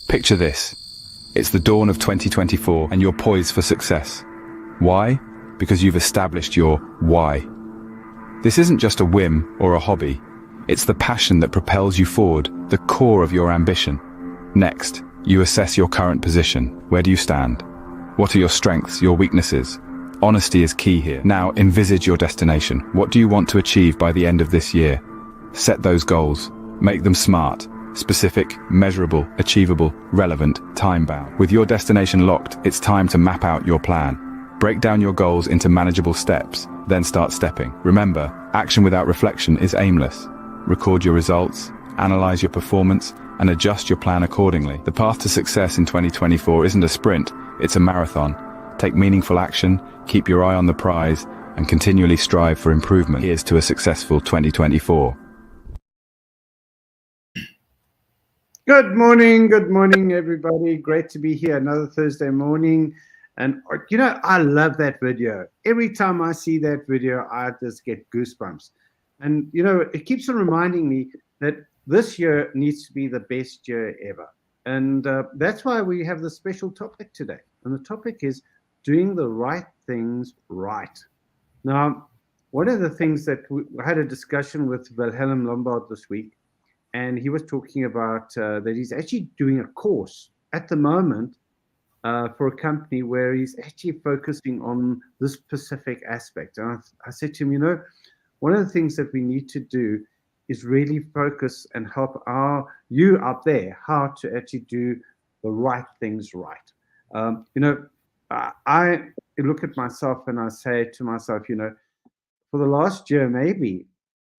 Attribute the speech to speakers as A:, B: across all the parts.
A: Picture this. It's the dawn of 2024 and you're poised for success. Why? Because you've established your why. This isn't just a whim or a hobby. It's the passion that propels you forward, the core of your ambition. Next, you assess your current position. Where do you stand? What are your strengths, your weaknesses? Honesty is key here. Now, envisage your destination. What do you want to achieve by the end of this year? Set those goals. Make them smart, specific, measurable, achievable, relevant, time-bound. With your destination locked, it's time to map out your plan. Break down your goals into manageable steps, then start stepping. Remember, action without reflection is aimless. Record your results, analyze your performance, and adjust your plan accordingly. The path to success in 2024 isn't a sprint, it's a marathon. Take meaningful action, keep your eye on the prize, and continually strive for improvement. Here's to a successful 2024.
B: Good morning, everybody. Great to be here another Thursday morning. And you know, I love that video. Every time I see that video, I just get goosebumps. And you know, it keeps on reminding me that this year needs to be the best year ever. And that's why we have this special topic today. And the topic is doing the right things right. Now, one of the things that we had a discussion with Wilhelm Lombard this week, and he was talking about that he's actually doing a course at the moment for a company where he's actually focusing on this specific aspect. And I said to him, you know, one of the things that we need to do is really focus and help you out there how to actually do the right things right. You know, I look at myself and I say to myself, you know, for the last year, maybe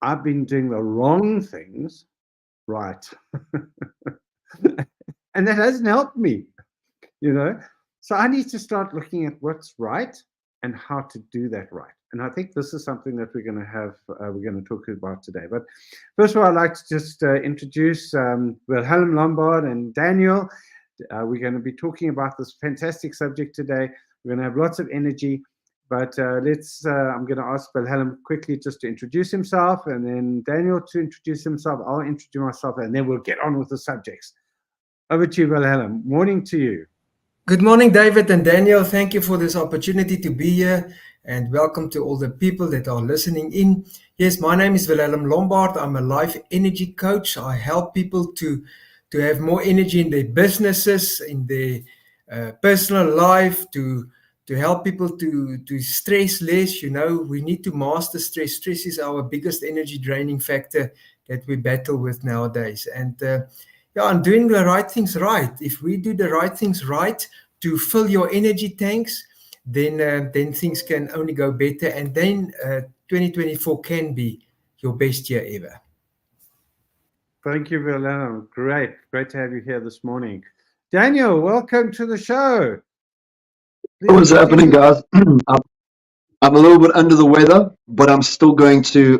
B: I've been doing the wrong things right. And that hasn't helped me, you know. So I need to start looking at what's right and how to do that right. And I think this is something that we're going to talk about today. But first of all, I'd like to just introduce Wilhelm Lombard and Daniel. We're going to be talking about this fantastic subject today. We're going to have lots of energy. But I'm going to ask Wilhelm quickly just to introduce himself, and then Daniel to introduce himself. I'll introduce myself, and then we'll get on with the subjects. Over to you, Wilhelm. Morning to you.
C: Good morning, David and Daniel. Thank you for this opportunity to be here, and welcome to all the people that are listening in. Yes, my name is Wilhelm Lombard. I'm a life energy coach. I help people to have more energy in their businesses, in their personal life, to help people to stress less. You know, we need to master stress. Stress is our biggest energy draining factor that we battle with nowadays. And I'm doing the right things right. If we do the right things right to fill your energy tanks, then things can only go better. And then 2024 can be your best year ever.
B: Thank you, Wilhelm. Great to have you here this morning. Daniel, welcome to the show.
D: What's happening, guys? I'm a little bit under the weather, but I'm still going to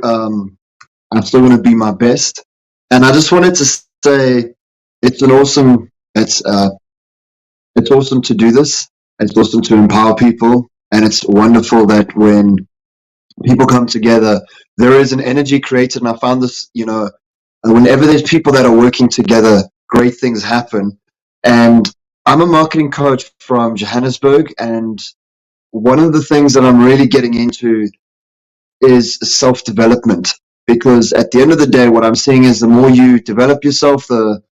D: be my best. And I just wanted to say it's awesome to do this. It's awesome to empower people, and it's wonderful that when people come together, there is an energy created. And I found this, you know, whenever there's people that are working together, great things happen. And I'm a marketing coach from Johannesburg, and one of the things that I'm really getting into is self-development, because at the end of the day, what I'm seeing is the more you develop yourself, the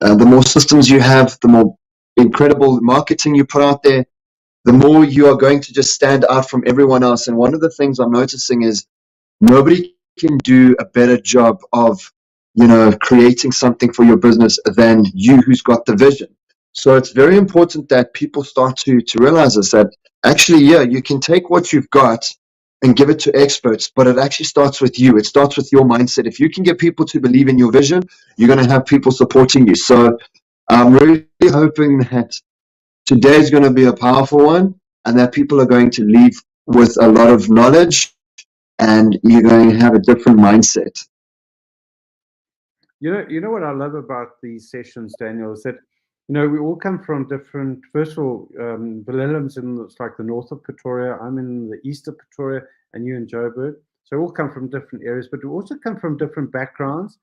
D: more systems you have, the more incredible marketing you put out there, the more you are going to just stand out from everyone else. And one of the things I'm noticing is nobody can do a better job of, you know, creating something for your business than you who's got the vision. So it's very important that people start to realize this, that actually, yeah, you can take what you've got and give it to experts, but it actually starts with you. It starts with your mindset. If you can get people to believe in your vision, you're going to have people supporting you. So I'm really hoping that today is going to be a powerful one, and that people are going to leave with a lot of knowledge, and you're going to have a different mindset.
B: You know what I love about these sessions, Daniel, is that, you know, we all come from different. First of all, Wilhelm's in like the north of Pretoria. I'm in the east of Pretoria, and you in Joburg. So we all come from different areas, but we also come from different backgrounds,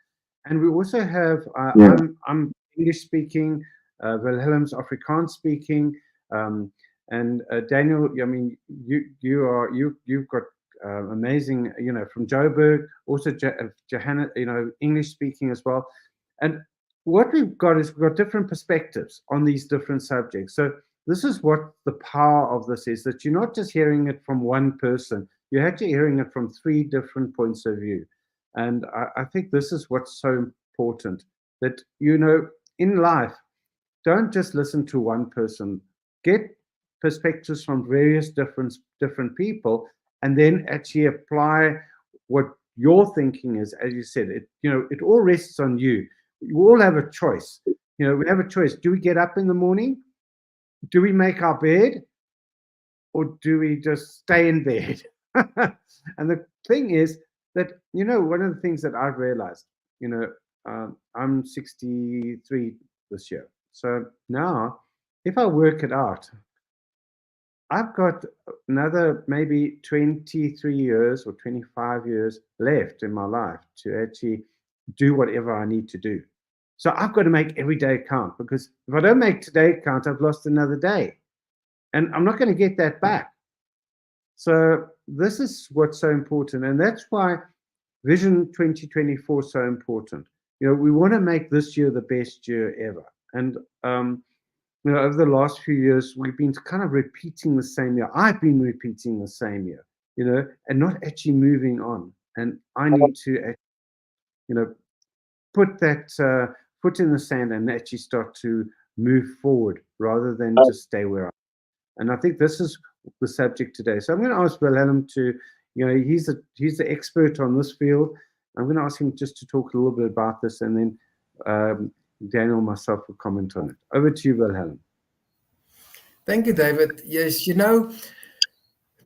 B: and we also have. I'm English speaking. Wilhelm's Afrikaans speaking, and Daniel. I mean, you've got amazing, from Joburg, also Johanna, English speaking as well. And what we've got is we've got different perspectives on these different subjects. So this is what the power of this is, that you're not just hearing it from one person, you're actually hearing it from 3 different points of view. And I think this is what's so important, that, in life, don't just listen to one person, get perspectives from various different people, and then actually apply what your thinking is. As you said, it all rests on you. We all have a choice. We have a choice. Do we get up in the morning? Do we make our bed? Or do we just stay in bed? And the thing is that, one of the things that I've realized, I'm 63 this year. So now, if I work it out, I've got another maybe 23 years or 25 years left in my life to actually do whatever I need to do. So I've got to make every day count, because if I don't make today count, I've lost another day. And I'm not going to get that back. So this is what's so important. And that's why Vision 2024 is so important. We want to make this year the best year ever. And, over the last few years, we've been kind of repeating the same year. I've been repeating the same year, and not actually moving on. And I need to, put that foot in the sand and actually start to move forward rather than just stay where I am. And I think this is the subject today. So I'm going to ask Wilhelm to, he's the expert on this field. I'm going to ask him just to talk a little bit about this, and then Daniel and myself will comment on it. Over to you, Wilhelm.
C: Thank you, David. Yes,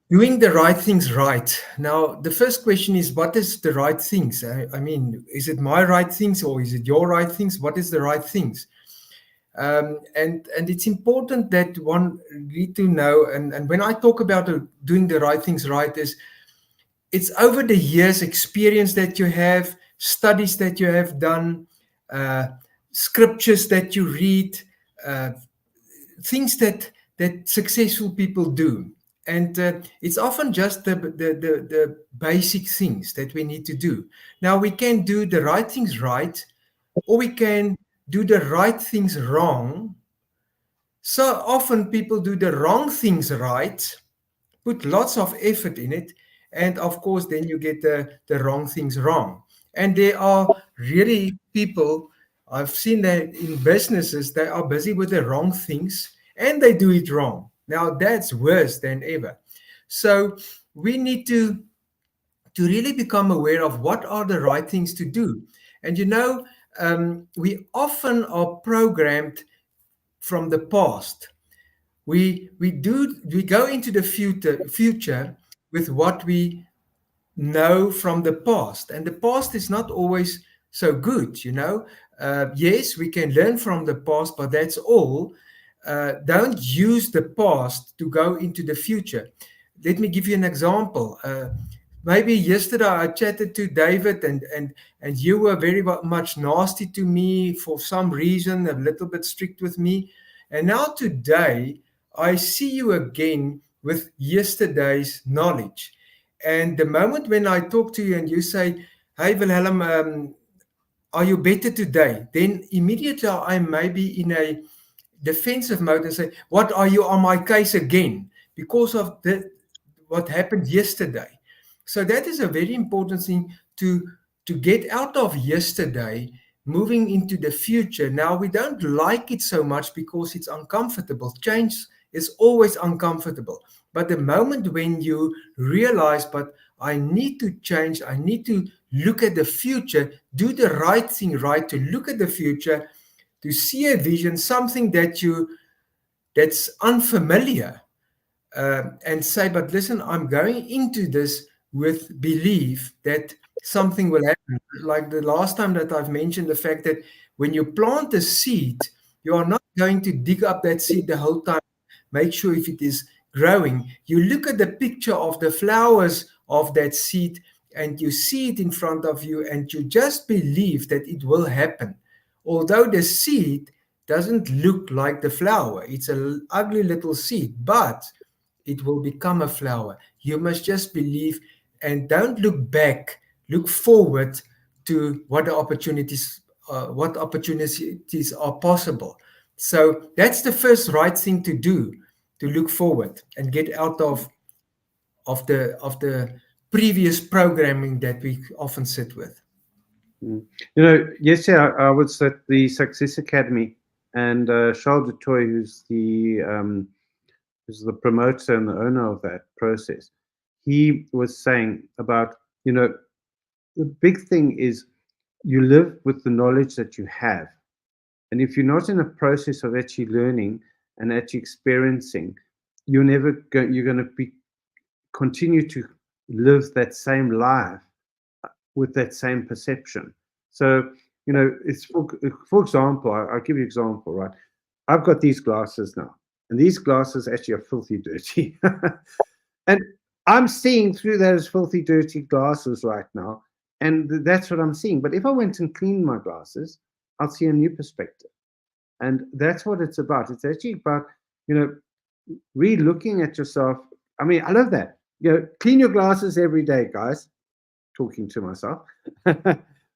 C: doing the right things right. Now, the first question is, what is the right things? I mean, is it my right things or is it your right things? What is the right things? And it's important that one need to know, and when I talk about doing the right things right, it's over the years experience that you have, studies that you have done, scriptures that you read, things that successful people do. And it's often just the basic things that we need to do. Now, we can do the right things right, or we can do the right things wrong. So often people do the wrong things right, put lots of effort in it, and of course then you get the wrong things wrong. And there are really people, I've seen that in businesses, they are busy with the wrong things and they do it wrong. Now that's worse than ever. So we need to really become aware of what are the right things to do. And we often are programmed from the past. We go into the future with what we know from the past, and the past is not always so good. Yes, we can learn from the past, but that's all. Don't use the past to go into the future. Let me give you an example. Maybe yesterday I chatted to David, and you were very much nasty to me for some reason, a little bit strict with me. And now today, I see you again with yesterday's knowledge. And the moment when I talk to you and you say, "Hey, Wilhelm, are you better today?" Then immediately I may be in a defensive mode and say, "What, are you on my case again? Because of what happened yesterday." So that is a very important thing to get out of yesterday, moving into the future. Now, we don't like it so much because it's uncomfortable. Change is always uncomfortable. But the moment when you realize, but I need to change, I need to look at the future, do the right thing right, to look at the future, to see a vision, something that's unfamiliar, and say, but listen, I'm going into this with belief that something will happen. Like the last time that I've mentioned the fact that when you plant a seed, you are not going to dig up that seed the whole time, make sure if it is growing. You look at the picture of the flowers of that seed and you see it in front of you and you just believe that it will happen. Although the seed doesn't look like the flower. It's an ugly little seed, but it will become a flower. You must just believe and don't look back. Look forward to what opportunities are possible. So that's the first right thing to do, to look forward and get out of the previous programming that we often sit with.
B: Yesterday I was at the Success Academy, and Charles du Toit, who's the promoter and the owner of that process, he was saying about, the big thing is you live with the knowledge that you have. And if you're not in a process of actually learning and actually experiencing, you're going to continue to live that same life with that same perception. So, it's for example, I'll give you an example, right? I've got these glasses now, and these glasses actually are filthy dirty. And I'm seeing through those filthy dirty glasses right now, and that's what I'm seeing. But if I went and cleaned my glasses, I'll see a new perspective. And that's what it's about. It's actually about, re-looking at yourself. I mean, I love that. Clean your glasses every day, guys. Talking to myself.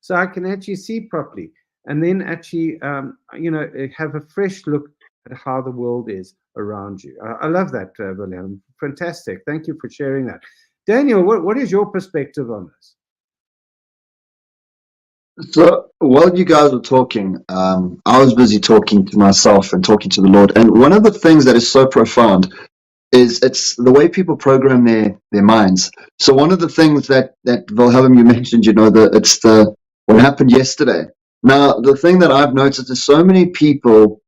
B: So I can actually see properly. And then actually, have a fresh look at how the world is around you. I love that, Wilhelm. Fantastic. Thank you for sharing that. Daniel, what is your perspective on this?
D: So while you guys were talking, I was busy talking to myself and talking to the Lord. And one of the things that is so profound is it's the way people program their minds. So one of the things that Wilhelm, you mentioned, it's what happened yesterday. Now, the thing that I've noticed is so many people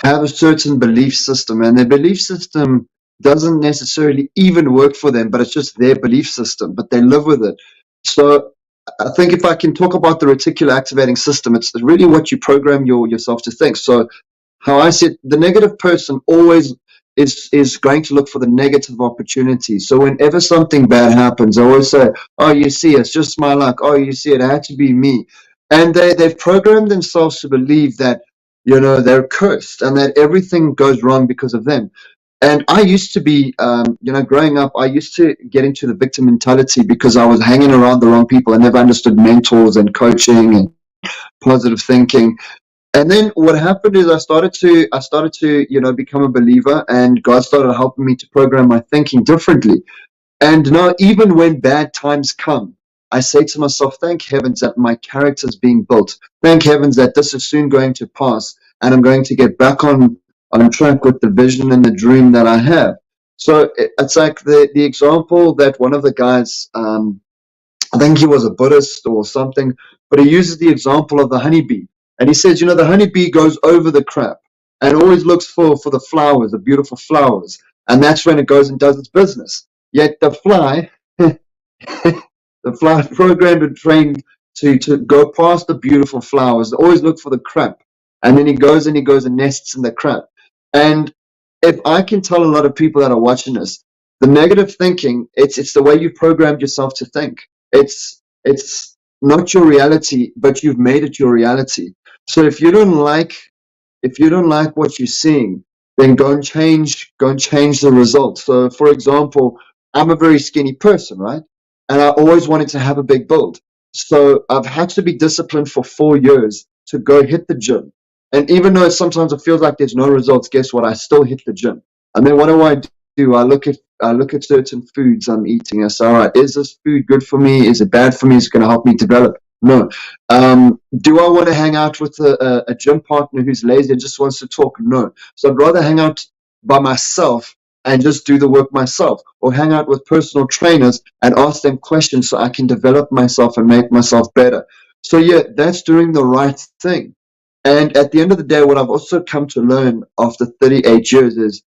D: have a certain belief system, and their belief system doesn't necessarily even work for them, but it's just their belief system, but they live with it. So I think if I can talk about the reticular activating system, it's really what you program yourself to think. So how I see it, the negative person always is going to look for the negative opportunity. So whenever something bad happens, I always say, oh, you see, it's just my luck. Oh, you see, it had to be me. And they've programmed themselves to believe that, they're cursed and that everything goes wrong because of them. And I used to be, growing up, I used to get into the victim mentality because I was hanging around the wrong people. I never understood mentors and coaching and positive thinking. And then what happened is I started to, become a believer, and God started helping me to program my thinking differently. And now, even when bad times come, I say to myself, thank heavens that my character is being built. Thank heavens that this is soon going to pass, and I'm going to get back on track with the vision and the dream that I have. So it's like the example that one of the guys, I think he was a Buddhist or something, but he uses the example of the honeybee. And he says, the honeybee goes over the crap and always looks for the flowers, the beautiful flowers. And that's when it goes and does its business. Yet the fly, the fly is programmed and trained to go past the beautiful flowers, always look for the crap. And then he goes and nests in the crap. And if I can tell a lot of people that are watching this, the negative thinking, it's the way you've programmed yourself to think. It's not your reality, but you've made it your reality. So if you don't like what you're seeing, then go and change the results. So for example, I'm a very skinny person, right? And I always wanted to have a big build. So I've had to be disciplined for 4 years to go hit the gym. And even though sometimes it feels like there's no results, guess what? I still hit the gym. And then what do? I look at certain foods I'm eating. I say, all right, is this food good for me? Is it bad for me? Is it going to help me develop? No. Do I want to hang out with a gym partner who's lazy and just wants to talk? No. So I'd rather hang out by myself and just do the work myself, or hang out with personal trainers and ask them questions so I can develop myself and make myself better. So yeah, that's doing the right thing. And at the end of the day, what I've also come to learn after 38 years is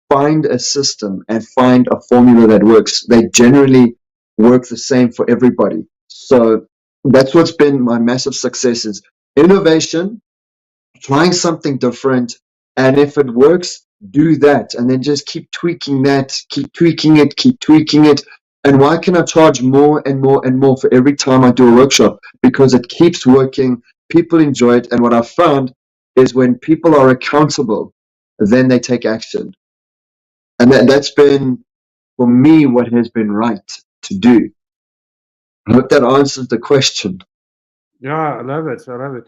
D: find a system and find a formula that works. They generally work the same for everybody. So that's what's been my massive success is innovation, trying something different. And if it works, do that. And then just keep tweaking that, keep tweaking it. And why can I charge more and more and more for every time I do a workshop? Because it keeps working. People enjoy it. And what I've found is when people are accountable, then they take action. And that's been, for me, what has been right to do. I hope that answers the question.
B: Yeah, I love it. I love it.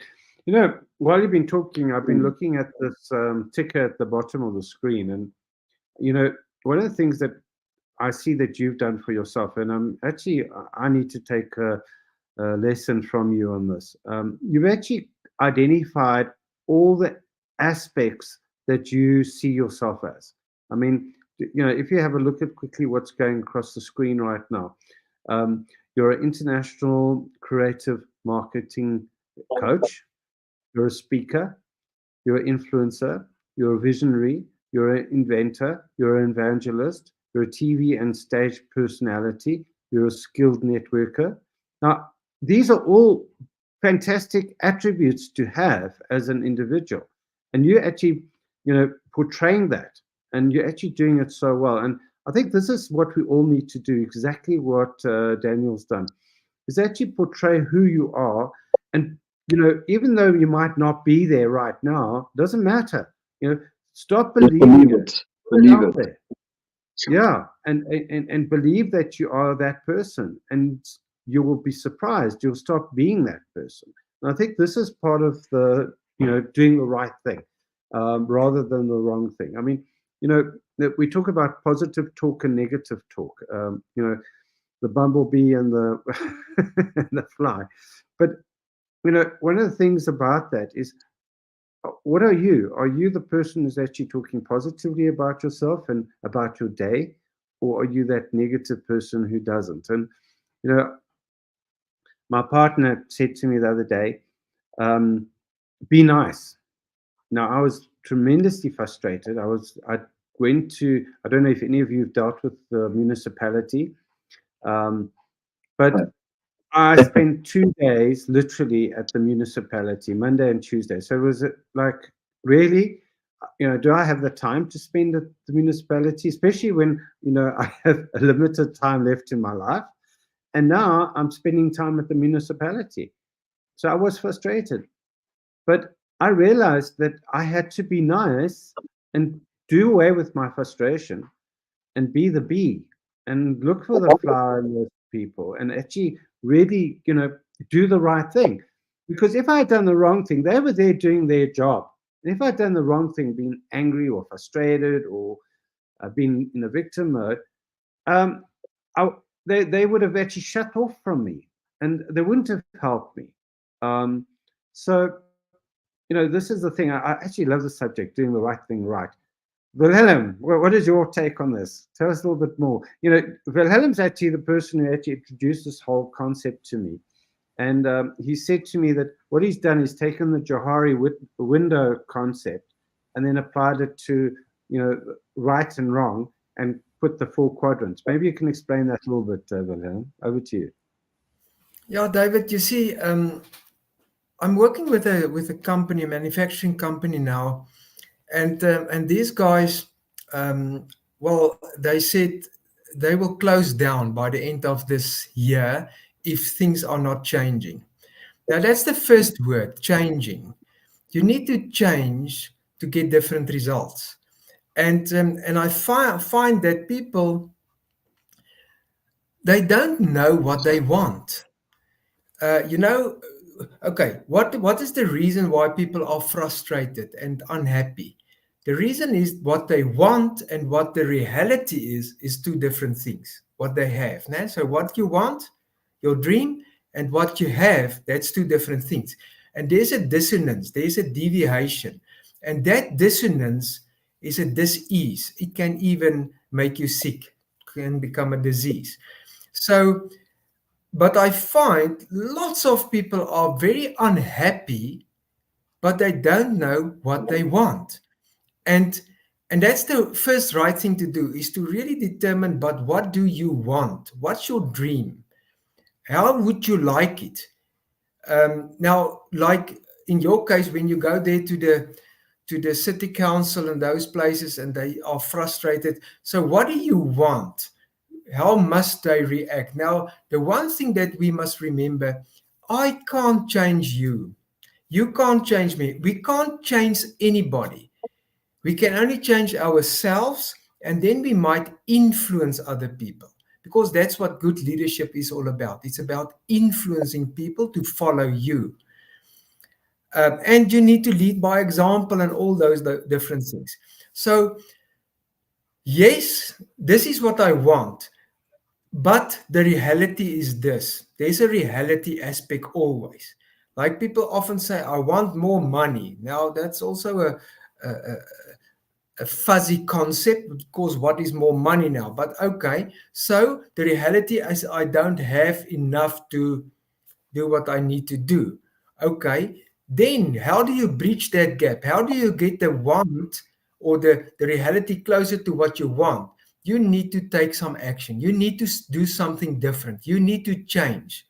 B: You know, while you've been talking, I've been looking at this ticker at the bottom of the screen. And, you know, one of the things that I see that you've done for yourself, and I need to take a lesson from you on this. You've actually identified all the aspects that you see yourself as. I mean, you know, if you have a look at quickly what's going across the screen right now, you're an international creative marketing coach, you're a speaker, you're an influencer, you're a visionary, you're an inventor, you're an evangelist, you're a TV and stage personality, you're a skilled networker. Now, these are all fantastic attributes to have as an individual. And you're actually, you know, portraying that, and you're actually doing it so well. And I think this is what we all need to do, exactly what Daniel's done, is actually portray who you are. And, you know, even though you might not be there right now, doesn't matter. You know, stop believing it.
D: Believe it.
B: Yeah, and believe that you are that person, and you will be surprised. You'll stop being that person. And I think this is part of the, you know, doing the right thing rather than the wrong thing. I mean, you know, we talk about positive talk and negative talk. You know, the bumblebee and the and the fly. But, you know, one of the things about that is, what are you? Are you the person who's actually talking positively about yourself and about your day? Or are you that negative person who doesn't? And, you know, my partner said to me the other day, be nice. Now, I was tremendously frustrated. I went to, I don't know if any of you have dealt with the municipality, but I spent 2 days literally at the municipality, Monday and Tuesday. So it was like, really, you know, do I have the time to spend at the municipality, especially when, you know, I have a limited time left in my life? And now I'm spending time at the municipality. So I was frustrated. But I realized that I had to be nice and do away with my frustration and be the bee and look for the flower in those people and actually really, you know, do the right thing. Because if I had done the wrong thing, they were there doing their job. And if I'd done the wrong thing, being angry or frustrated or been in a victim mode, they would have actually shut off from me and they wouldn't have helped me. So, you know, this is the thing. I actually love the subject, doing the right thing right. Wilhelm, what is your take on this? Tell us a little bit more. You know, Wilhelm's actually the person who actually introduced this whole concept to me. And he said to me that what he's done is taken the Johari window concept and then applied it to, you know, right and wrong and put the 4 quadrants. Maybe you can explain that a little bit, Wilhelm. Over to you.
C: Yeah, David, you see, I'm working with a company, a manufacturing company now, and these guys, well, they said they will close down by the end of this year if things are not changing. Now, that's the first word, changing. You need to change to get different results. And I find that people, they don't know what they want. You know, okay, what is the reason why people are frustrated and unhappy? The reason is what they want and what the reality is 2 different things, what they have. Né? So what you want, your dream, and what you have, that's 2 different things. And there's a dissonance, there's a deviation. And that dissonance is a dis-ease. It can even make you sick, can become a disease. So, but I find lots of people are very unhappy, but they don't know what they want. And that's the first right thing to do, is to really determine, but what do you want? What's your dream? How would you like it? Now, like in your case, when you go there to the city council and those places and they are frustrated. So what do you want? How must they react? Now, the one thing that we must remember, I can't change you. You can't change me. We can't change anybody. We can only change ourselves, and then we might influence other people, because that's what good leadership is all about. It's about influencing people to follow you. And you need to lead by example and all those different things. So, yes, this is what I want. But the reality is this. There's a reality aspect always. Like people often say, I want more money. Now, that's also a fuzzy concept, because what is more money now? But okay, so the reality is I don't have enough to do what I need to do. Okay, then how do you bridge that gap? How do you get the want or the reality closer to what you want? You need to take some action. You need to do something different. You need to change.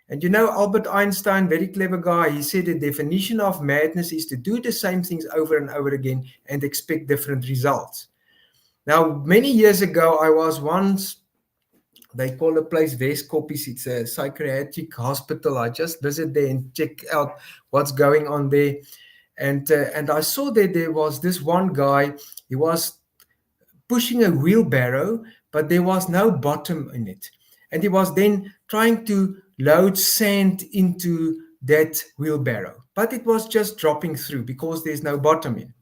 C: And you know, Albert Einstein, very clever guy, he said the definition of madness is to do the same things over and over again and expect different results. Now, many years ago, I was once, they call the place Westkoppies. It's a psychiatric hospital. I just visit there and check out what's going on there. And I saw that there was this one guy. He was pushing a wheelbarrow, but there was no bottom in it. And he was then trying to load sand into that wheelbarrow, but it was just dropping through because there's no bottom in.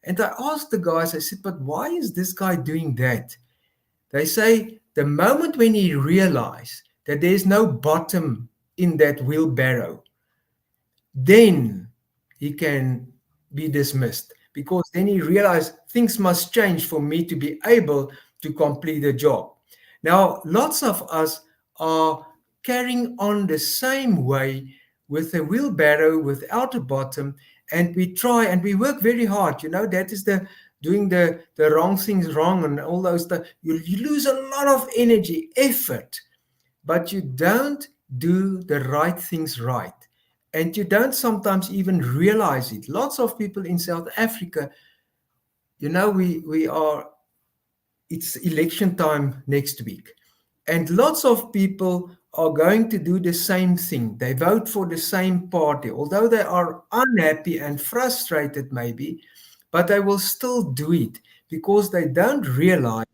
C: And I asked the guys, I said, but why is this guy doing that? They say the moment when he realized that there's no bottom in that wheelbarrow, then he can be dismissed, because then he realized things must change for me to be able to complete the job. Now, lots of us are carrying on the same way with a wheelbarrow without a bottom, and we try and we work very hard. You know, that is the doing the wrong things wrong and all those stuff. You lose a lot of energy, effort, but you don't do the right things right. And you don't sometimes even realize it. Lots of people in South Africa, you know, we are, it's election time next week. And lots of people are going to do the same thing. They vote for the same party, although they are unhappy and frustrated maybe, but they will still do it because they don't realize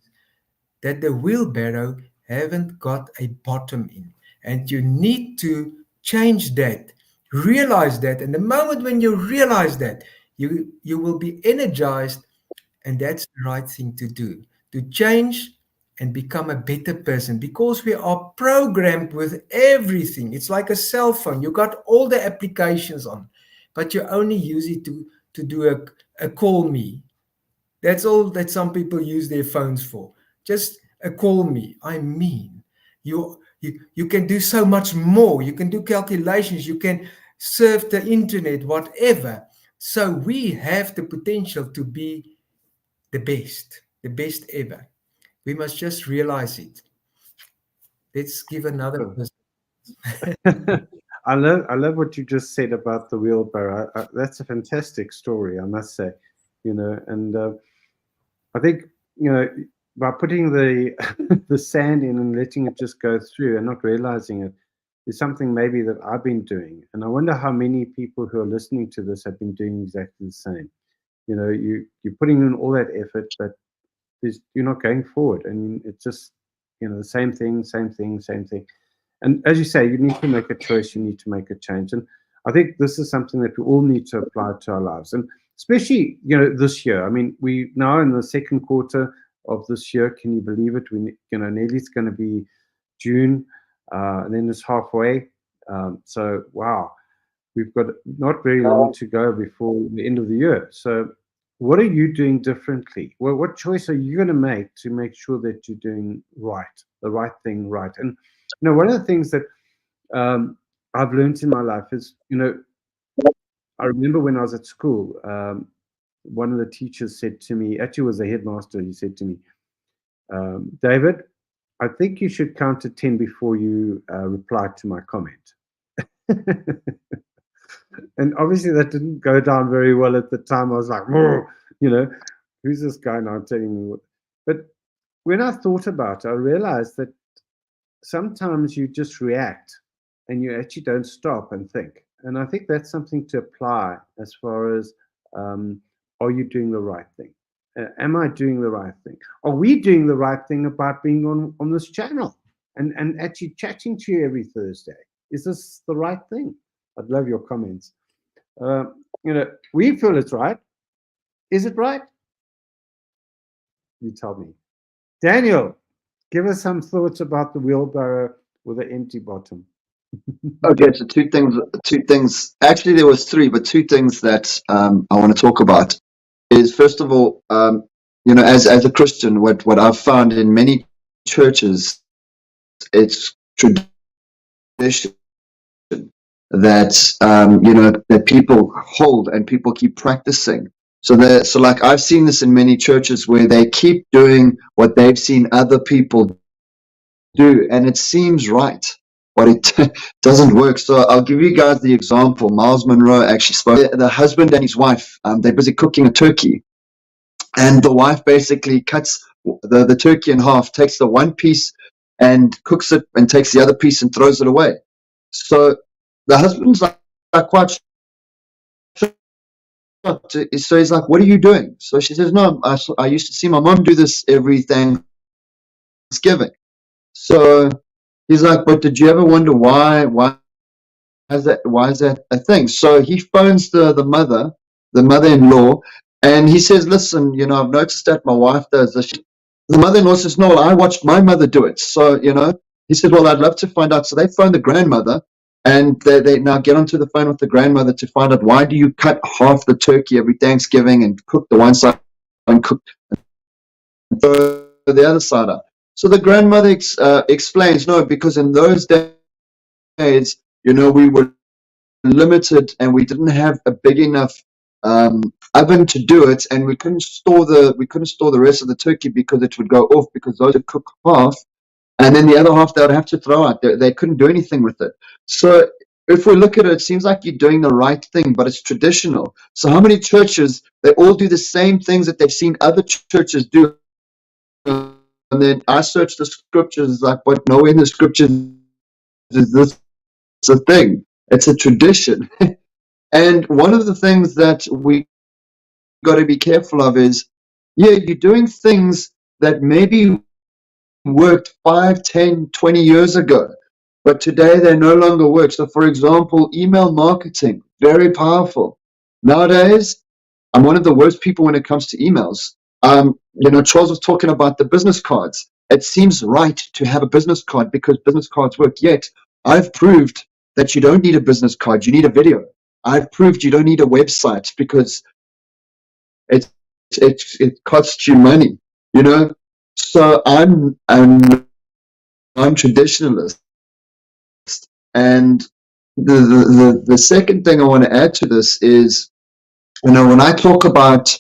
C: that the wheelbarrow haven't got a bottom in. And you need to change that, realize that. And the moment when you realize that, you will be energized, and that's the right thing to do, to change and become a better person, because we are programmed with everything. It's like a cell phone. You got all the applications on, but you only use it to do a call me. That's all that some people use their phones for. Just a call me. I mean, you can do so much more. You can do calculations. You can surf the internet, whatever. So we have the potential to be the best ever. We must just realize it. Let's give another person.
B: I love what you just said about the wheelbarrow. That's a fantastic story, I must say. You know, and I think, you know, by putting the the sand in and letting it just go through and not realizing it is something maybe that I've been doing. And I wonder how many people who are listening to this have been doing exactly the same. You know, you're putting in all that effort, but you're not going forward, and it's just, you know, the same thing. And as you say, you need to make a choice. You need to make a change. And I think this is something that we all need to apply to our lives, and especially, you know, this year. I mean, we now in the second quarter of this year. Can you believe it? We, you know, nearly it's going to be June, and then it's halfway. So wow, we've got not very long to go before the end of the year. So what are you doing differently? Well, what choice are you going to make sure that you're doing right, the right thing right? And, you know, one of the things that I've learned in my life is, you know, I remember when I was at school, one of the teachers said to me, actually was the headmaster, he said to me, David, I think you should count to 10 before you reply to my comment. And obviously that didn't go down very well at the time. I was like, you know, who's this guy now telling me what? But when I thought about it, I realized that sometimes you just react and you actually don't stop and think. And I think that's something to apply as far as, are you doing the right thing? Am I doing the right thing? Are we doing the right thing about being on this channel and actually chatting to you every Thursday? Is this the right thing? I'd love your comments. We feel it's right. Is it right? You tell me. Daniel, give us some thoughts about the wheelbarrow with an empty bottom.
D: Okay, so two things. Actually, there was three, but two things that I want to talk about is, first of all, as a Christian, what I've found in many churches, it's tradition that that people hold and people keep practicing. So like I've seen this in many churches where they keep doing what they've seen other people do, and it seems right, but it doesn't work. So I'll give you guys the example. Miles Monroe actually spoke. The husband and his wife, they're busy cooking a turkey, and the wife basically cuts the turkey in half, takes the one piece and cooks it, and takes the other piece and throws it away. So the husband's like quite shocked. So he's like, "What are you doing?" So she says, "No, I used to see my mom do this every Thanksgiving." So he's like, "But did you ever wonder why is that a thing?" So he phones the mother-in-law, and he says, "Listen, I've noticed that my wife does this." The mother-in-law says, "No, I watched my mother do it." So, he said, "Well, I'd love to find out." So they phone the grandmother, and they now get onto the phone with the grandmother to find out, why do you cut half the turkey every Thanksgiving and cook the one side and cook the other side up? So the grandmother explains, "No, because in those days, we were limited and we didn't have a big enough oven to do it, and we couldn't store the rest of the turkey because it would go off, because those would cook half, and then the other half they would have to throw out. They couldn't do anything with it." So if we look at it, it seems like you're doing the right thing, but it's traditional. So how many churches, they all do the same things that they've seen other churches do, and then I search the scriptures, like, but nowhere in the scriptures is this a thing. It's a tradition. And one of the things that we got to be careful of is, you're doing things that maybe worked 5, 10, 20 years ago, but today they no longer work. So, for example, email marketing, very powerful. Nowadays, I'm one of the worst people when it comes to emails. Charles was talking about the business cards. It seems right to have a business card because business cards work. Yet, I've proved that you don't need a business card. You need a video. I've proved you don't need a website because it costs you money. So I'm traditionalist. And the second thing I want to add to this is, when I talk about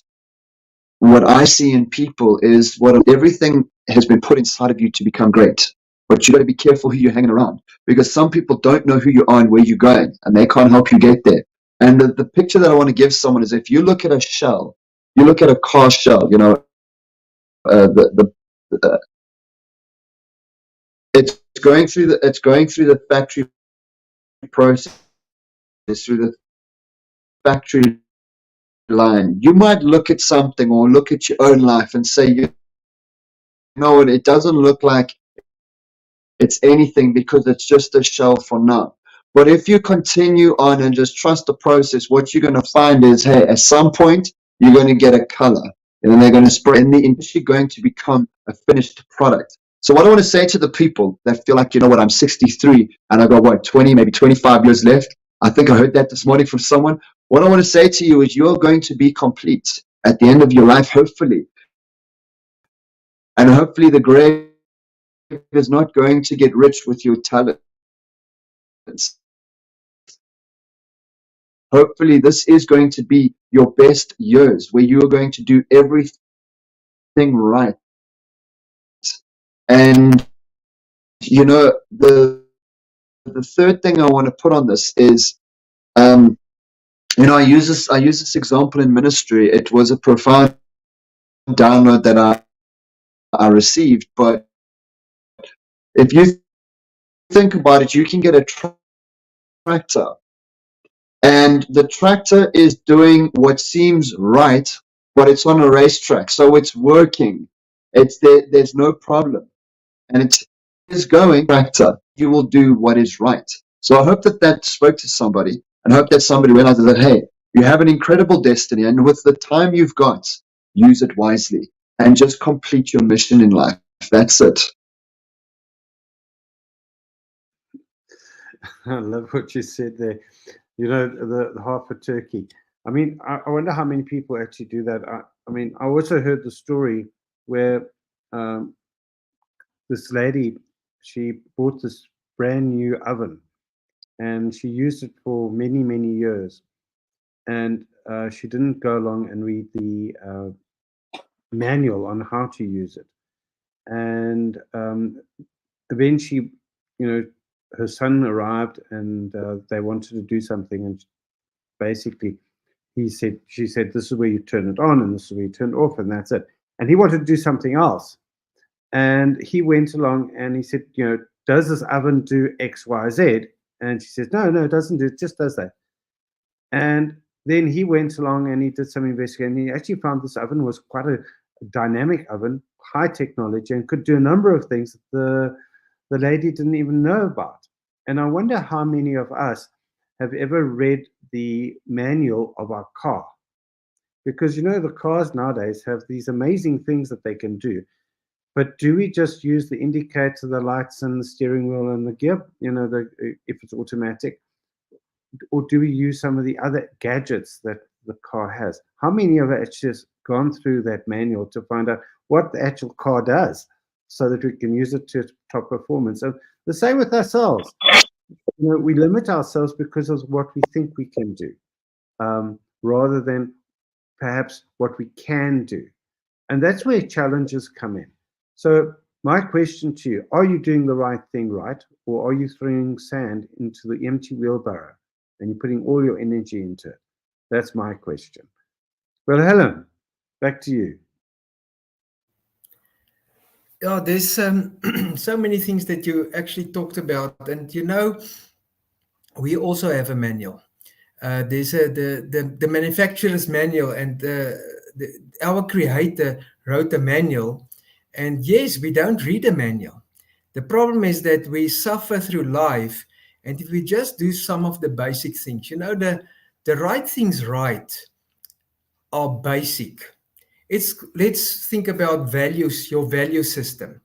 D: what I see in people, is what everything has been put inside of you to become great. But you got to be careful who you're hanging around, because some people don't know who you are and where you're going, and they can't help you get there. And the picture that I want to give someone is, if you look at a shell, you look at a car shell, it's going through the factory process, through the factory line. You might look at something or look at your own life and say, you know what, it doesn't look like it's anything because it's just a shell for now. But if you continue on and just trust the process, what you're going to find is, hey, at some point you're going to get a color, and then they're going to spray, and the industry going to become a finished product. So what I want to say to the people that feel like, I'm 63 and I got 20, maybe 25 years left. I think I heard that this morning from someone. What I want to say to you is, you're going to be complete at the end of your life, hopefully. And hopefully the grave is not going to get rich with your talents. Hopefully this is going to be your best years, where you are going to do everything right. And the third thing I want to put on this is, I use this example in ministry. It was a profound download that I received. But if you think about it, you can get a tractor And the tractor is doing what seems right, but it's on a racetrack, so it's working. It's there, there's no problem. And it is going tractor. You will do what is right. So I hope that that spoke to somebody, and I hope that somebody realizes that, hey, you have an incredible destiny, and with the time you've got, use it wisely and just complete your mission in life. That's it.
B: I love what you said there. You know, the half a turkey. I mean, I wonder how many people actually do that. I mean, I also heard the story where this lady, she bought this brand new oven and she used it for many, many years. And she didn't go along and read the manual on how to use it. And eventually, you know, her son arrived and they wanted to do something. And basically, she said, this is where you turn it on and this is where you turn it off, and that's it. And he wanted to do something else. And he went along and he said, you know, does this oven do X, Y, Z? And she says, no, it doesn't do it, just does that. And then he went along and he did some investigation. He actually found this oven was quite a dynamic oven, high technology, and could do a number of things that the lady didn't even know about. And I wonder how many of us have ever read the manual of our car. Because, you know, the cars nowadays have these amazing things that they can do. But do we just use the indicator, the lights, and the steering wheel and the gear, you know, if it's automatic? Or do we use some of the other gadgets that the car has? How many of us just gone through that manual to find out what the actual car does so that we can use it to top performance? So the same with ourselves. You know, we limit ourselves because of what we think we can do, rather than perhaps what we can do. And that's where challenges come in. So my question to you, are you doing the right thing right? Or are you throwing sand into the empty wheelbarrow and you're putting all your energy into it? That's my question. Well, Helen, back to you.
C: Yeah, there's so many things that you actually talked about. And, you know, we also have a manual. There's the manufacturer's manual, and our creator wrote a manual. And yes, we don't read a manual. The problem is that we suffer through life, and if we just do some of the basic things, you know, the right things right are basic. Let's think about values, your value system.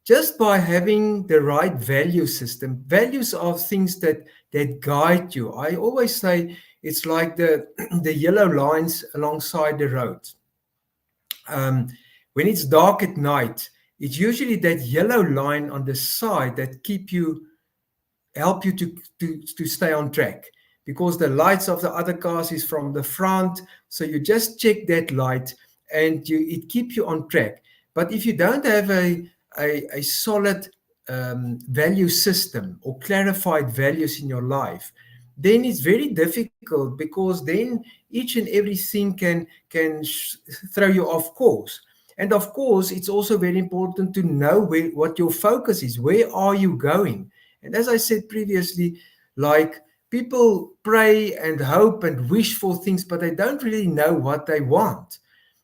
C: Just by having the right value system, values are things that guide you. I always say it's like the yellow lines alongside the road. When it's dark at night, it's usually that yellow line on the side that help you to stay on track, because the lights of the other cars is from the front. So you just check that light and it keeps you on track. But if you don't have a solid value system or clarified values in your life, then it's very difficult, because then each and everything can throw you off course. And of course, it's also very important to know what your focus is. Where are you going? And as I said previously, like, people pray and hope and wish for things, but they don't really know what they want.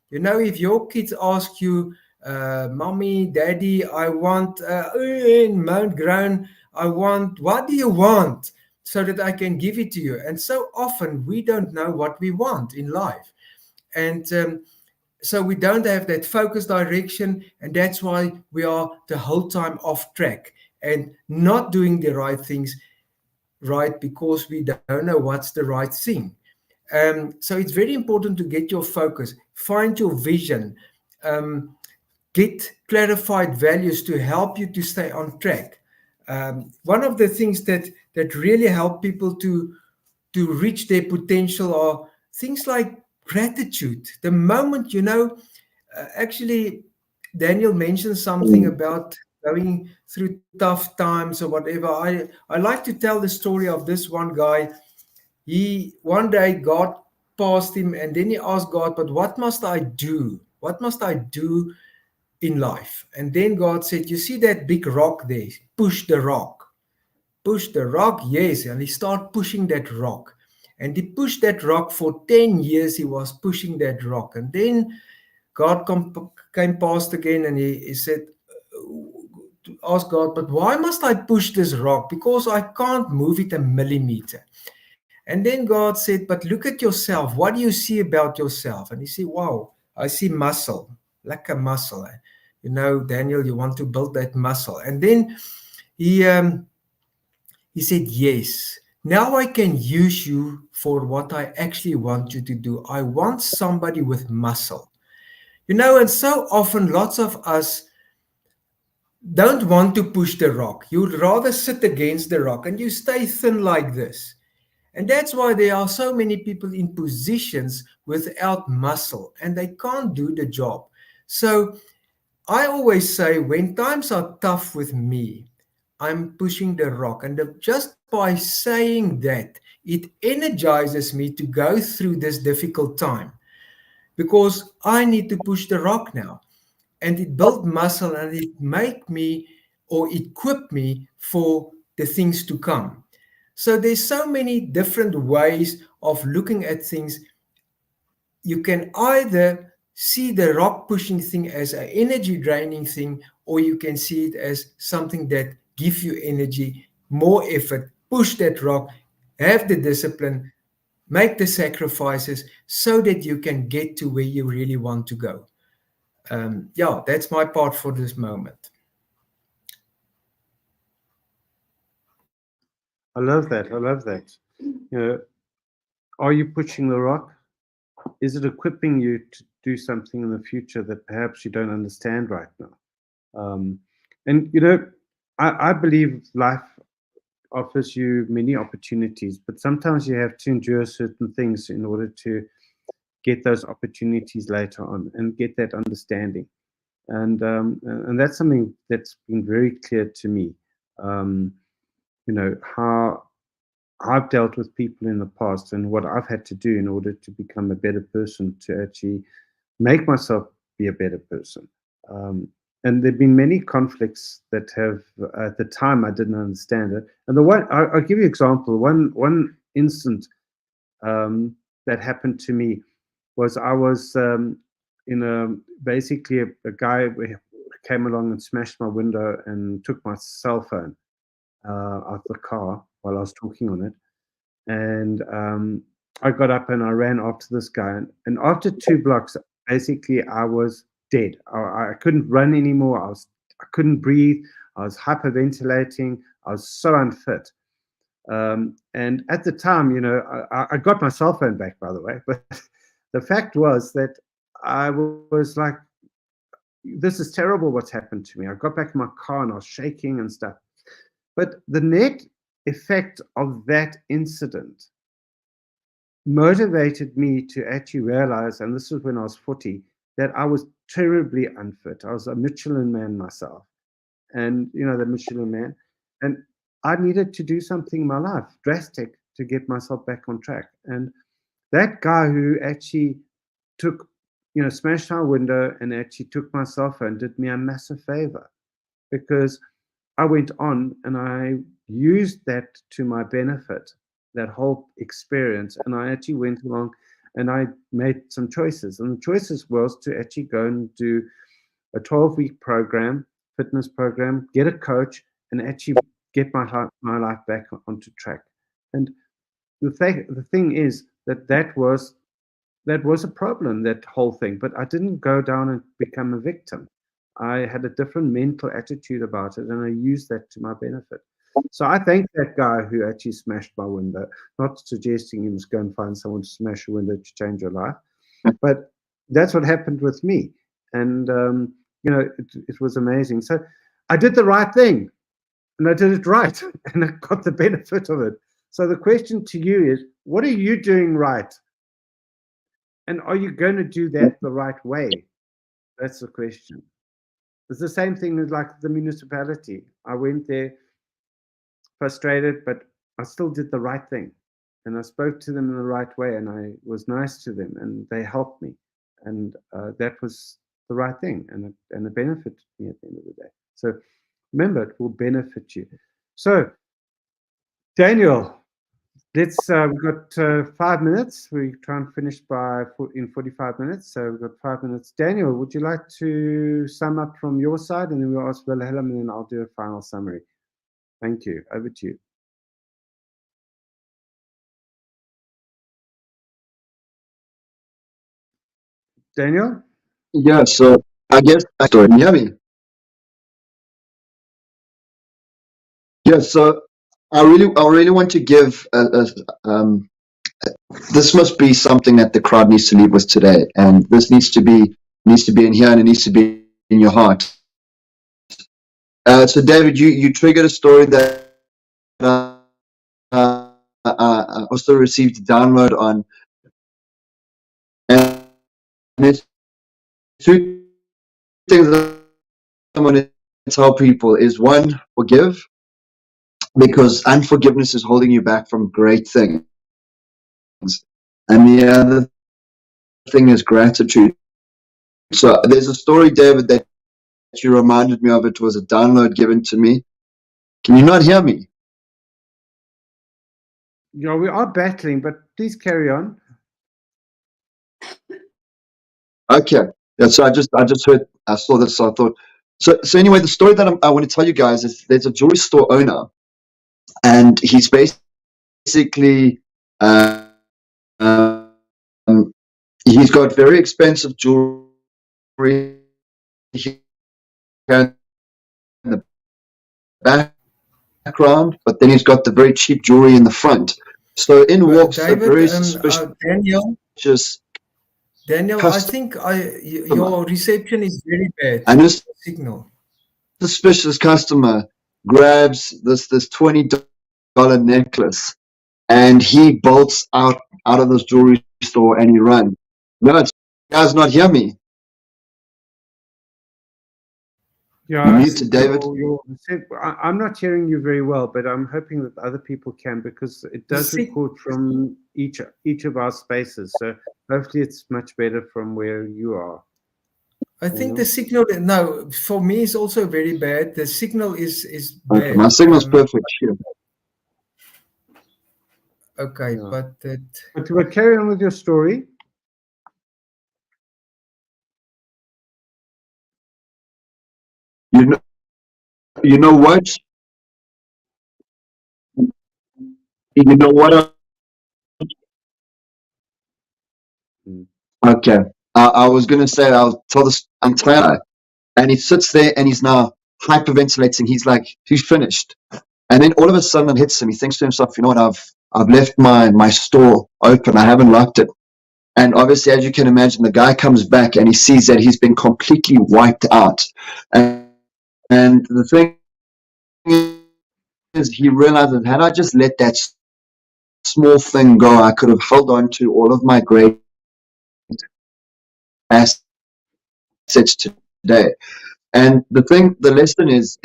C: You know, if your kids ask you, Mommy, Daddy, I want in Mount Grown, what do you want? So that I can give it to you. And so often we don't know what we want in life. And so we don't have that focused direction. And that's why we are the whole time off track and not doing the right things right, because we don't know what's the right thing. So it's very important to get your focus, find your vision, get clarified values to help you to stay on track. One of the things that really help people to reach their potential are things like gratitude. The moment, you know, actually, Daniel mentioned something about going through tough times or whatever. I like to tell the story of this one guy. One day God passed him, and then he asked God, but what must I do? What must I do in life? And then God said, you see that big rock there? Push the rock. push the rock? Yes. And he started pushing that rock. And he pushed that rock for 10 years. He was pushing that rock. And then God came past again, and he said, ask God, but why must I push this rock? Because I can't move it a millimeter. And then God said, but look at yourself. What do you see about yourself? And he said, wow, I see muscle, like a muscle. You know, Daniel, you want to build that muscle. And then he said, yes, now I can use you for what I actually want you to do. I want somebody with muscle. You know, and so often lots of us don't want to push the rock. You'd rather sit against the rock and you stay thin like this. And that's why there are so many people in positions without muscle and they can't do the job. So I always say when times are tough with me, I'm pushing the rock. And just by saying that, it energizes me to go through this difficult time because I need to push the rock now. And it built muscle and it make me or equip me for the things to come. So there's so many different ways of looking at things. You can either see the rock pushing thing as an energy draining thing, or you can see it as something that gives you energy, more effort, push that rock, have the discipline, make the sacrifices so that you can get to where you really want to go. Yeah, that's my part for this moment.
B: I love that. I love that. You know, are you pushing the rock? Is it equipping you to do something in the future that perhaps you don't understand right now? And you know, I believe life offers you many opportunities, but sometimes you have to endure certain things in order to get those opportunities later on and get that understanding. And that's something that's been very clear to me. You know, how I've dealt with people in the past and what I've had to do in order to become a better person, to actually make myself be a better person. And there've been many conflicts that have, at the time, I didn't understand it. And the one, I'll give you an example. One instant that happened to me was I was in basically a guy came along and smashed my window and took my cell phone out the car while I was talking on it. And I got up and I ran after this guy. And after 2 blocks, basically, I was dead. I couldn't run anymore. I couldn't breathe. I was hyperventilating. I was so unfit. And at the time, you know, I got my cell phone back, by the way. But the fact was that I was like, this is terrible what's happened to me. I got back in my car and I was shaking and stuff. But the net effect of that incident motivated me to actually realize, and this was when I was 40, that I was terribly unfit. I was a Michelin man myself. And, you know, the Michelin man. And I needed to do something in my life, drastic, to get myself back on track. And that guy who actually took, you know, smashed our window and actually took my cell phone did me a massive favor, because I went on and I used that to my benefit, that whole experience. And I actually went along and I made some choices. And the choices was to actually go and do a 12-week program, fitness program, get a coach, and actually get my life back onto track. And the thing is that was a problem, that whole thing. But I didn't go down and become a victim. I had a different mental attitude about it, and I used that to my benefit. So I thank that guy who actually smashed my window, not suggesting you must go and find someone to smash a window to change your life, but that's what happened with me. And, you know, it was amazing. So I did the right thing, and I did it right, and I got the benefit of it. So the question to you is, what are you doing right? And are you going to do that the right way? That's the question. It's the same thing as like the municipality. I went there frustrated, but I still did the right thing. And I spoke to them in the right way, and I was nice to them, and they helped me. And that was the right thing, and it benefited me at the end of the day. So remember, it will benefit you. So Daniel, we've got 5 minutes. We try and finish in 45 minutes. So we've got 5 minutes. Daniel, would you like to sum up from your side? And then we'll ask Wilhelm, and then I'll do a final summary. Thank you. Over to you. Daniel?
D: Yeah, so I guess yummy. Yeah, so I really want to give this must be something that the crowd needs to leave with today, and this needs to be in here, and it needs to be in your heart. So David, you triggered a story that I also received a download on, and it's two things that I'm going to tell people is one, forgive, because unforgiveness is holding you back from great things, and the other thing is gratitude. So there's a story, David, that you reminded me of. It was a download given to me. Can you not hear me?
B: Yeah, we are battling, but please carry on.
D: Okay. Yeah, so I just heard, I saw this, so I thought. So anyway, the story that I want to tell you guys is there's a jewelry store owner, and he's basically he's got very expensive jewelry here in the background, but then he's got the very cheap jewelry in the front. So in walks
C: David,
D: a very suspicious
C: Daniel, I think your reception is very bad.
D: And this
C: signal.
D: Suspicious customer grabs this $20 necklace, and he bolts out of this jewelry store and he runs. No, you guys not hear me.
B: Yeah,
D: You're muted, David.
B: I'm not hearing you very well, but I'm hoping that other people can, because it does record from each of our spaces. So hopefully it's much better from where you are.
C: I think the signal, no, for me is also very bad. The signal is bad.
D: Okay, my signal's perfect. Sure.
C: Okay,
B: Yeah.
C: but
B: we'll carry on with your story.
D: You know what? You know what? Okay. I was going to say, I'll tell this entire, and he sits there and he's now hyperventilating. He's like, he's finished. And then all of a sudden it hits him. He thinks to himself, you know what? I've left my store open. I haven't locked it. And obviously, as you can imagine, the guy comes back and he sees that he's been completely wiped out. And the thing is, he realizes, had I just let that small thing go, I could have held on to all of my great assets today. And the lesson is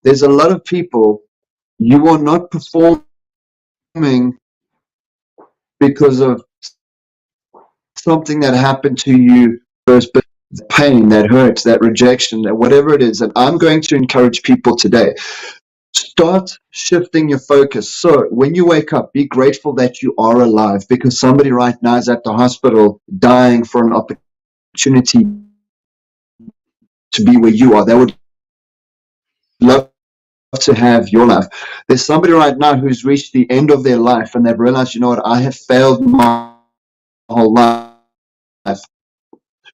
D: there's a lot of people, you are not performing because of something that happened to you first, but the pain, that hurt, that rejection, that whatever it is. And I'm going to encourage people today, start shifting your focus. So when you wake up, be grateful that you are alive, because somebody right now is at the hospital dying for an opportunity to be where you are. They would love to have your life. There's somebody right now who's reached the end of their life and they've realized, you know what, I have failed my whole life.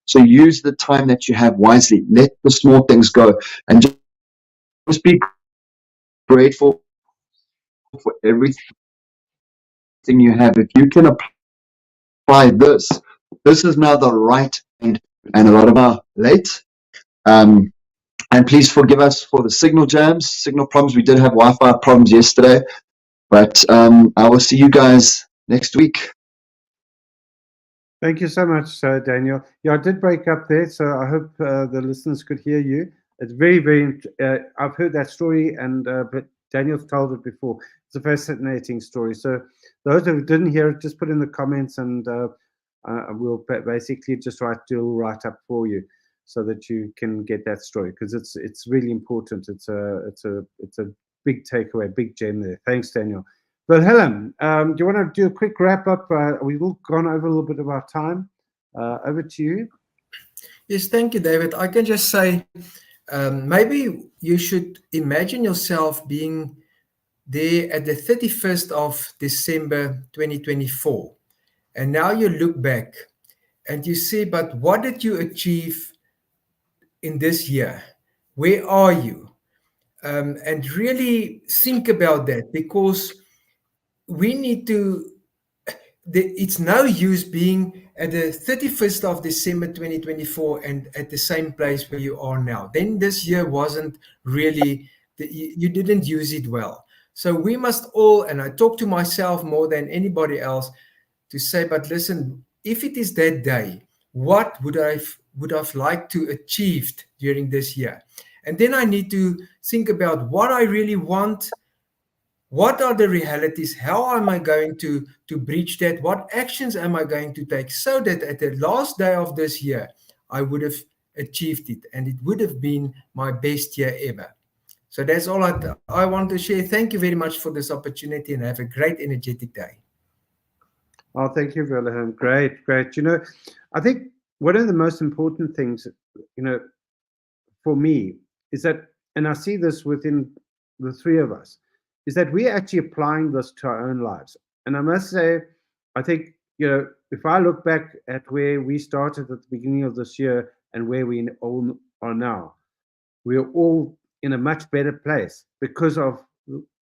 D: So use the time that you have wisely. Let the small things go and just be grateful for everything you have. If you can apply this is now the right end, and a lot of our late. And please forgive us for the signal jams, signal problems. We did have Wi-Fi problems yesterday, but I will see you guys next week.
B: Thank you so much, Daniel. Yeah, I did break up there, so I hope the listeners could hear you. It's very, very. I've heard that story, and but Daniel's told it before. It's a fascinating story. So those who didn't hear it, just put in the comments, and we'll basically just write up for you, so that you can get that story, because it's really important. It's a big takeaway, big gem there. Thanks, Daniel. Wilhelm, do you want to do a quick wrap up? We've all gone over a little bit of our time. Over to you.
C: Yes, thank you, David. I can just say, maybe you should imagine yourself being there at the 31st of December 2024. And now you look back and you see, but what did you achieve in this year? Where are you? And really think about that, because we need to, it's no use being at the 31st of December 2024 and at the same place where you are now. Then this year wasn't really, you didn't use it well. So we must all, and I talk to myself more than anybody else, to say, but listen, if it is that day, what would I've liked to achieve during this year? And then I need to think about what I really want. What are the realities? How am I going to breach that? What actions am I going to take so that at the last day of this year, I would have achieved it and it would have been my best year ever. So that's all I want to share. Thank you very much for this opportunity and have a great, energetic day.
B: Oh, thank you, Wilhelm. Great, great. You know, I think one of the most important things, you know, for me is that, and I see this within the three of us, is that we're actually applying this to our own lives. And I must say, I think, you know, if I look back at where we started at the beginning of this year and where we all are now, we're all in a much better place because of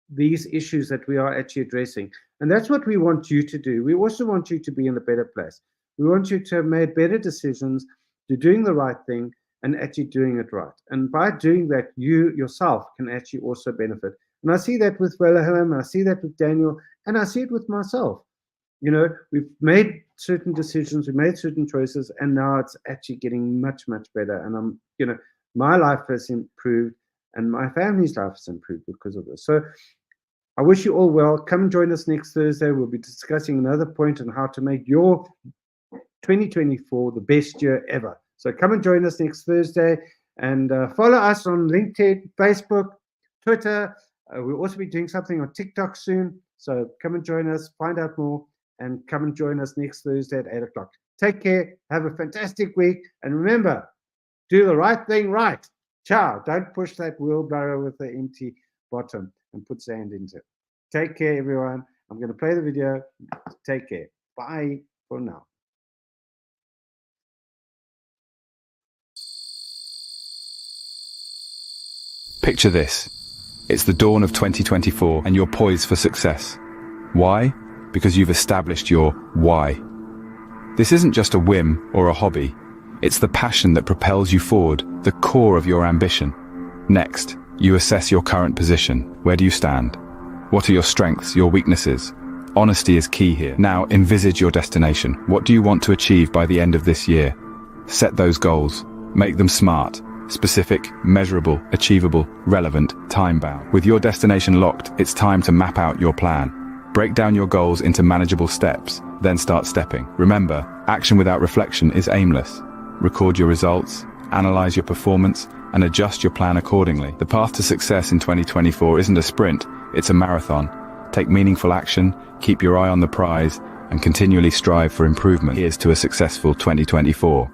B: these issues that we are actually addressing. And that's what we want you to do. We also want you to be in a better place. We want you to have made better decisions, to doing the right thing and actually doing it right. And by doing that, you yourself can actually also benefit. And I see that with Wilhelm, I see that with Daniel, and I see it with myself. You know, we've made certain decisions, we made certain choices, and now it's actually getting much, much better. And I'm, you know, my life has improved and my family's life has improved because of this. So I wish you all well. Come join us next Thursday. We'll be discussing another point on how to make your 2024 the best year ever. So come and join us next Thursday and follow us on LinkedIn, Facebook, Twitter. We'll also be doing something on TikTok soon. So come and join us, find out more, and come and join us next Thursday at 8 o'clock. Take care. Have a fantastic week. And remember, do the right thing right. Ciao. Don't push that wheelbarrow with the empty bottom and put sand into it. Take care, everyone. I'm going to play the video. Take care. Bye for now.
A: Picture this. It's the dawn of 2024 and you're poised for success. Why? Because you've established your why. This isn't just a whim or a hobby. It's the passion that propels you forward, the core of your ambition. Next, you assess your current position. Where do you stand? What are your strengths, your weaknesses? Honesty is key here. Now, envisage your destination. What do you want to achieve by the end of this year? Set those goals. Make them smart, specific, measurable, achievable, relevant, time-bound. With your destination locked, it's time to map out your plan. Break down your goals into manageable steps, then start stepping. Remember, action without reflection is aimless. Record your results, analyze your performance, and adjust your plan accordingly. The path to success in 2024 isn't a sprint, it's a marathon. Take meaningful action, keep your eye on the prize, and continually strive for improvement. Here's to a successful 2024.